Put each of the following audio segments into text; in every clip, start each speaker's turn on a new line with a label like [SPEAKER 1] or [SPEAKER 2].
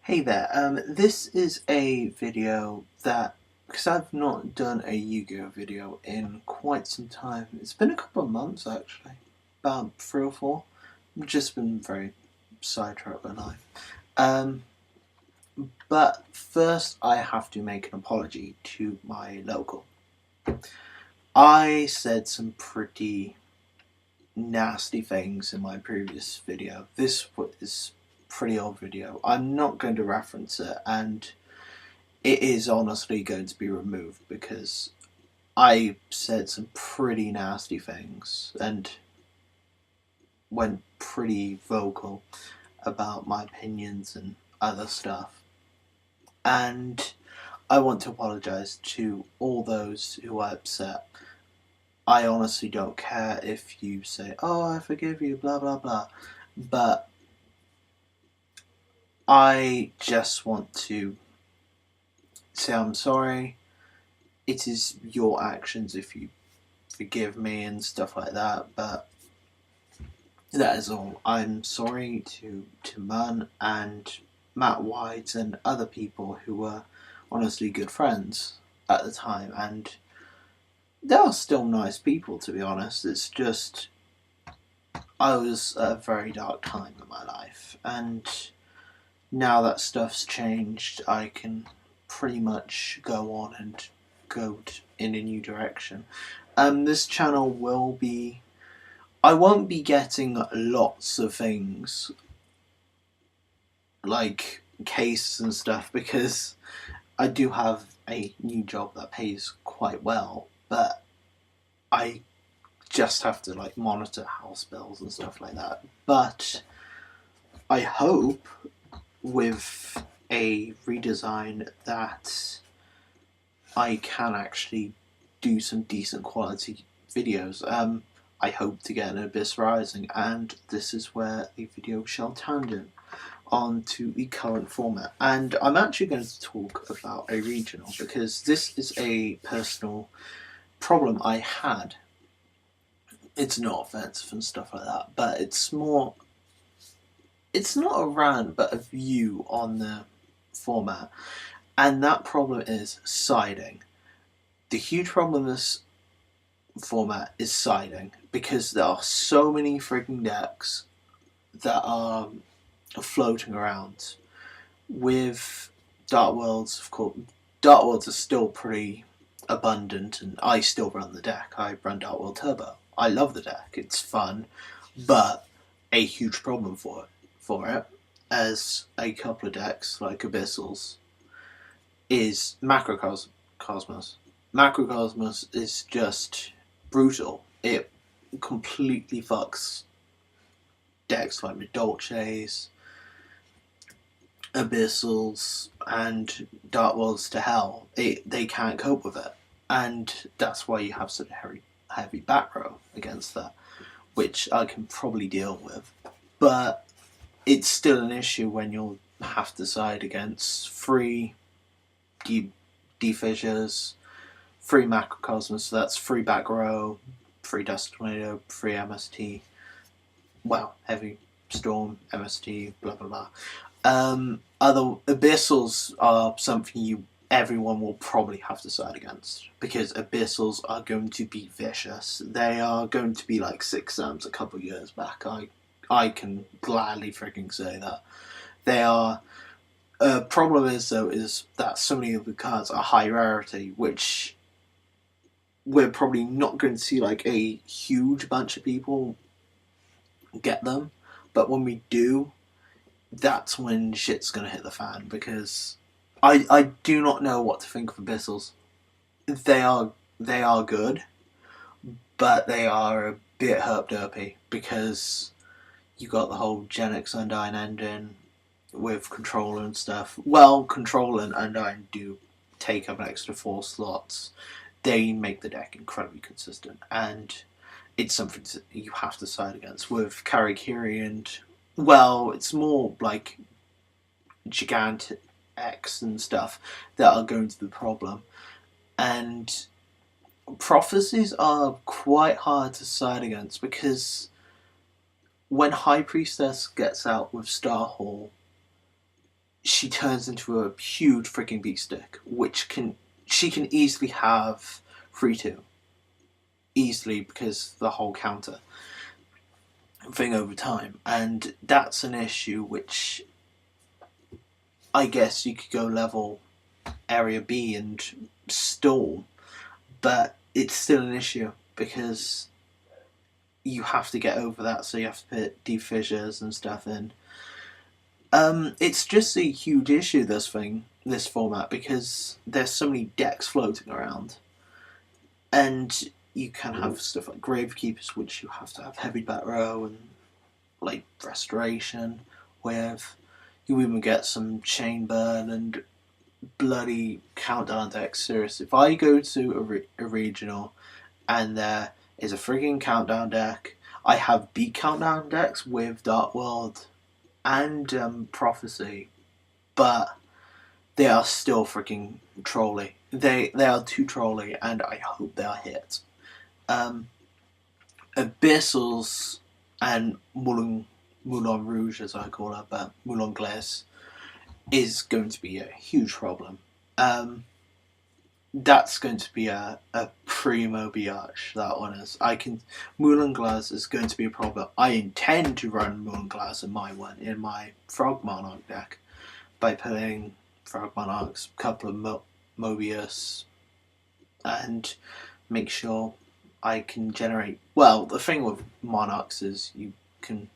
[SPEAKER 1] Hey there, this is a video that, because I've not done a Yu-Gi-Oh video in quite some time. It's been a couple of months actually, about 3 or 4. I've just been very sidetracked by life. But first I have to make an apology to my local. I said some pretty nasty things in my previous video. This was pretty old video. I'm not going to reference it, and it is honestly going to be removed because I said some pretty nasty things and went pretty vocal about my opinions and other stuff. And I want to apologise to all those who are upset. I honestly don't care if you say, "Oh, I forgive you," blah blah blah. But I just want to say I'm sorry. It is your actions if you forgive me and stuff like that, but that is all. I'm sorry to Mun and Matt White and other people who were honestly good friends at the time, and they are still nice people, to be honest. It's just I was at a very dark time in my life, and now that stuff's changed, I can pretty much go on and go in a new direction. This channel will be... I won't be getting lots of things like cases and stuff because I do have a new job that pays quite well, but I just have to like monitor house bills and stuff like that. But I hope with a redesign that I can actually do some decent quality videos. I hope to get an Abyss Rising, and this is where the video shall tangent onto the current format. And I'm actually going to talk about a regional because this is a personal problem I had. It's not offensive and stuff like that, but it's more... It's not a rant, but a view on the format. And that problem is siding. The huge problem in this format is siding because there are so many freaking decks that are floating around. With Dark Worlds, of course, Dark Worlds are still pretty abundant, and I still run the deck. I run Dark World Turbo. I love the deck, it's fun, but a huge problem for it, as a couple of decks like Abyssals, is Macrocosmos. Macrocosmos is just brutal. It completely fucks decks like Madolches, Abyssals, and Dark Worlds to hell. They can't cope with it, and that's why you have such a heavy back row against that, which I can probably deal with. But it's still an issue when you'll have to side against free D-Fissures, free Macrocosmos, so that's free back row, free Dust Tornado, free MST, well, Heavy Storm, MST, blah blah blah. Other Abyssals are something everyone will probably have to side against, because Abyssals are going to be vicious. They are going to be like 6-7s a couple years back. I can gladly freaking say that. They are... problem is though is that so many of the cards are high rarity, which we're probably not going to see like a huge bunch of people get them, but when we do, that's when shit's gonna hit the fan, because I do not know what to think of Abyssals. They are good, but they are a bit herp-derpy because you got the whole Genex Undyne engine with Controller and stuff. Well, Controller and Undyne do take up an extra 4 slots. They make the deck incredibly consistent, and it's something that you have to side against. With Karakiri and, well, it's more like Gigant X and stuff that are going to be the problem. And Prophecies are quite hard to side against because when High Priestess gets out with Star Hall, she turns into a huge freaking beat stick, which she can easily have 3-2. Easily, because the whole counter thing over time. And that's an issue which I guess you could go level area B and stall, but it's still an issue because you have to get over that, so you have to put deep fissures and stuff in. It's just a huge issue, this format, because there's so many decks floating around. And you can have stuff like Gravekeepers, which you have to have heavy back row and like Restoration with. You even get some Chain Burn and bloody Countdown decks. Seriously, if I go to a regional and there is a frigging Countdown deck, I have beat Countdown decks with Dark World and Prophecy, but they are still freaking trolly. They are too trolly, and I hope they are hit. Abyssals and Moulin Rouge, as I call her, but Moulin Glace, is going to be a huge problem. That's going to be a primo biatch, that one is. Moulin Glace is going to be a problem. I intend to run Moulin Glace in my Frog Monarch deck by putting Frog Monarchs, a couple of Mobius, and make sure I can generate. Well, the thing with Monarchs is you can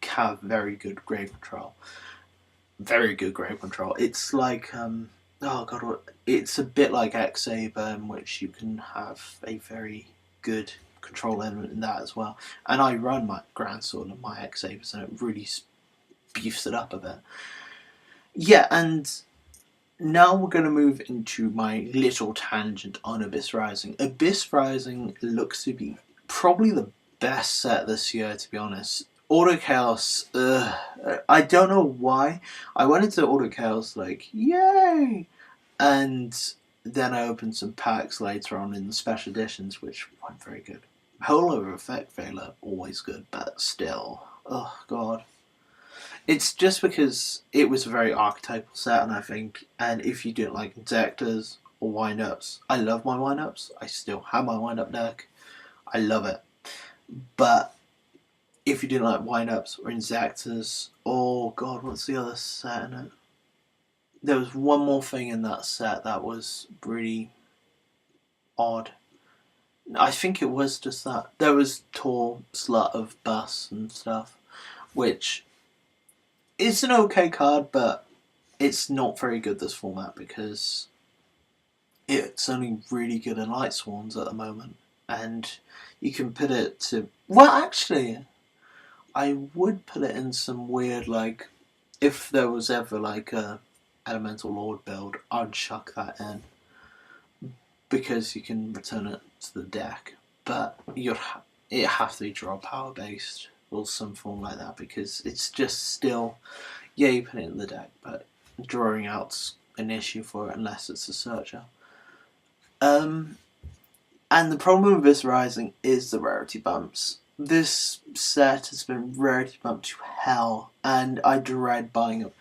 [SPEAKER 1] have very good grave control. Very good grave control. It's like it's a bit like X-Saber, in which you can have a very good control element in that as well. And I run my Grand Sword and my X-Sabers, and it really beefs it up a bit. Yeah, and now we're going to move into my little tangent on Abyss Rising. Abyss Rising looks to be probably the best set this year, to be honest. Auto Chaos, I don't know why. I went into Auto Chaos like, yay! And then I opened some packs later on in the special editions, which weren't very good. Holo Effect Veiler, always good, but still, oh god. It's just because it was a very archetypal set, and I think, and if you didn't like Injectors or Wind-Ups, I love my Wind-Ups. I still have my Wind-Up deck. I love it. But if you didn't like Wind-Ups or Injectors, oh god, what's the other set in it? There was one more thing in that set that was really odd. I think it was just that. There was Tor, Slut of Bus and stuff, which is an okay card, but it's not very good this format because it's only really good in Light Swans at the moment. And you can put it to... Well, actually, I would put it in some weird, like... If there was ever, like, a Elemental Lord build, I'd chuck that in. Because you can return it to the deck. But it has to be draw power based or some form like that, because it's just still... Yeah, you put it in the deck, but drawing out's an issue for it unless it's a searcher. And the problem with Abyss Rising is the rarity bumps. This set has been rarity bumped to hell, and I dread buying it.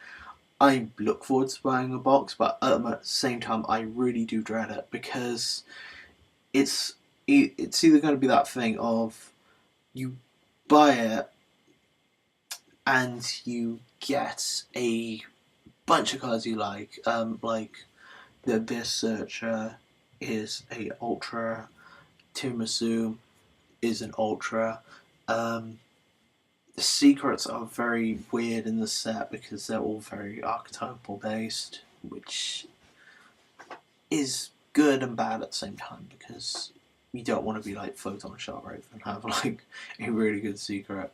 [SPEAKER 1] I look forward to buying a box, but at the same time, I really do dread it, because it's either going to be that thing of you buy it and you get a bunch of cards you like the Abyss Searcher is a Ultra, Tiramisu is an Ultra. The secrets are very weird in the set because they're all very archetypal based, which is good and bad at the same time, because you don't want to be like Photon Sharkwraith and have like a really good secret.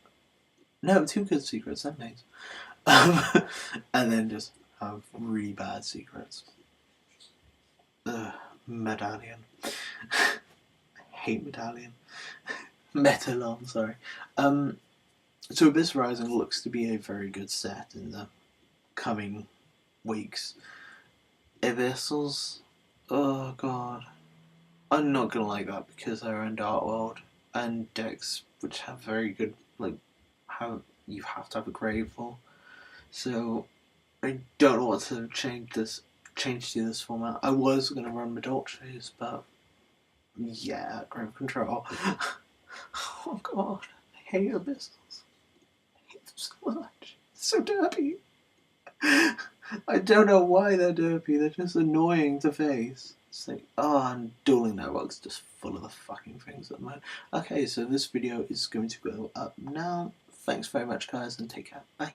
[SPEAKER 1] No, 2 good secrets, that makes. And then just have really bad secrets. Medallion. I hate Medallion. Metalon, sorry. So Abyss Rising looks to be a very good set in the coming weeks. Abyssals, oh god. I'm not gonna like that because they're in Dark World and decks which have very good, like, you have to have a Graveful. So I don't know what to change to this format. I was going to run my Dolces, but yeah, Grave Control. Oh god, I hate Abyssals. I hate them so much. They're so derpy. I don't know why they're derpy, they're just annoying to face. It's like, oh, and Dueling Network's just full of the fucking things at the moment. Okay, so this video is going to go up now. Thanks very much, guys, and take care. Bye.